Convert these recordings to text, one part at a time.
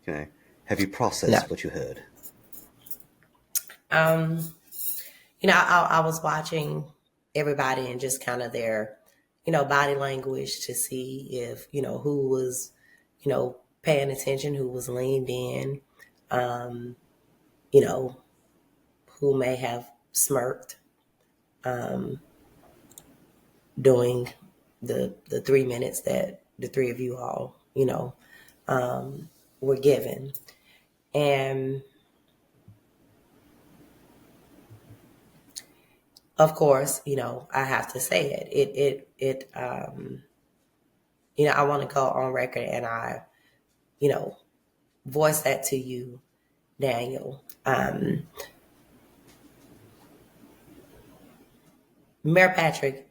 Okay. Have you processed No. what you heard? I was watching everybody and just kind of their, body language to see if, who was, paying attention, who was leaned in, you know, who may have smirked during the 3 minutes that the three of you all, were given. And of course, I have to say it. I want to go on record and I, voice that to you, Daniel. Mayor Patrick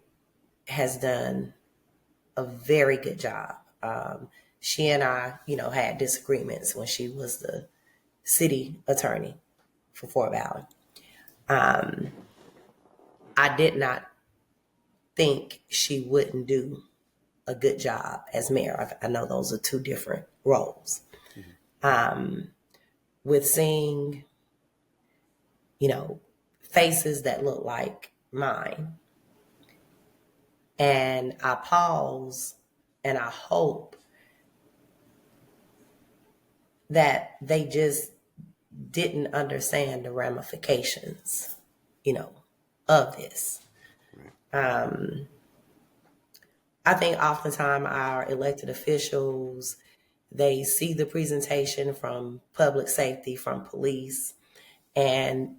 has done a very good job. She and I, had disagreements when she was the city attorney for Fort Valley. I did not think she wouldn't do a good job as mayor. I know those are two different roles. With seeing, faces that look like mine, and I pause and I hope that they just didn't understand the ramifications, of this. I think oftentimes our elected officials, they see the presentation from public safety, from police, and,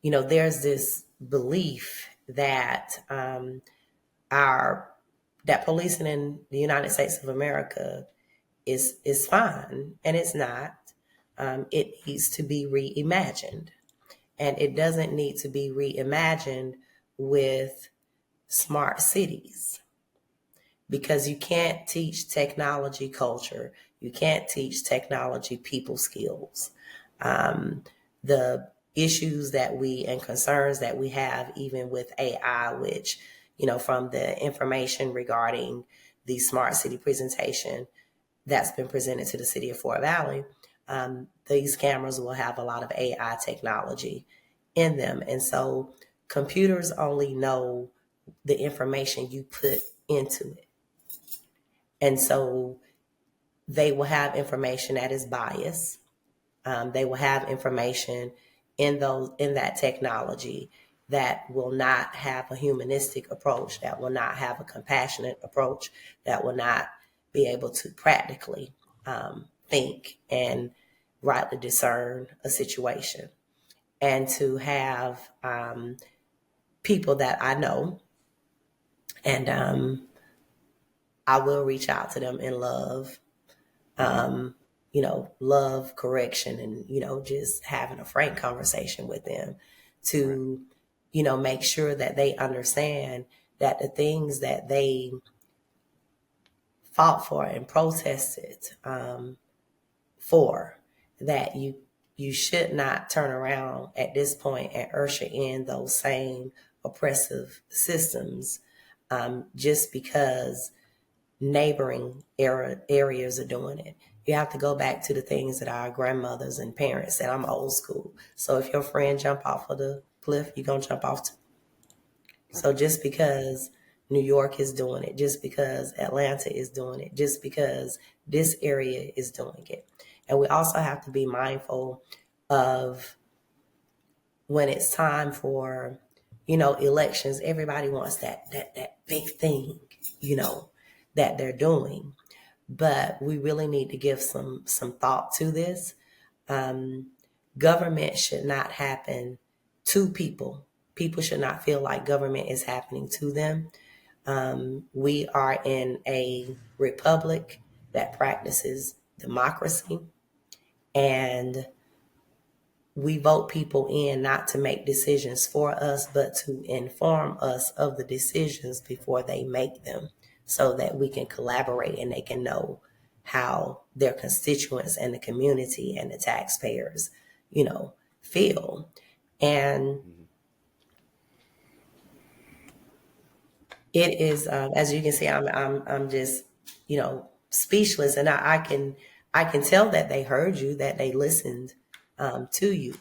there's this belief that that policing in the United States of America is fine, and it's not. It needs to be reimagined, and it doesn't need to be reimagined with smart cities, because you can't teach technology culture. You can't teach technology people skills. The issues that and concerns that we have even with AI, which, from the information regarding the smart city presentation that's been presented to the city of Fort Valley, these cameras will have a lot of AI technology in them. And so computers only know the information you put into it. And so they will have information that is biased. They will have information in that technology that will not have a humanistic approach, that will not have a compassionate approach, that will not be able to practically think and rightly discern a situation. And to have people that I know, and I will reach out to them in love, love, correction, and, just having a frank conversation with them to, make sure that they understand that the things that they fought for and protested for, that you should not turn around at this point and usher in those same oppressive systems just because neighboring areas are doing it. You have to go back to the things that our grandmothers and parents said. I'm old school. So if your friend jump off of the cliff, you're going to jump off too. So just because New York is doing it, just because Atlanta is doing it, just because this area is doing it. And we also have to be mindful of when it's time for, elections. Everybody wants that big thing, that they're doing. But we really need to give some thought to this. Government should not happen to people. People should not feel like government is happening to them. We are in a republic that practices democracy, and we vote people in not to make decisions for us, but to inform us of the decisions before they make them, so that we can collaborate and they can know how their constituents and the community and the taxpayers, feel. And it is, as you can see, I'm just, speechless, and I I can tell that they heard you, that they listened to you.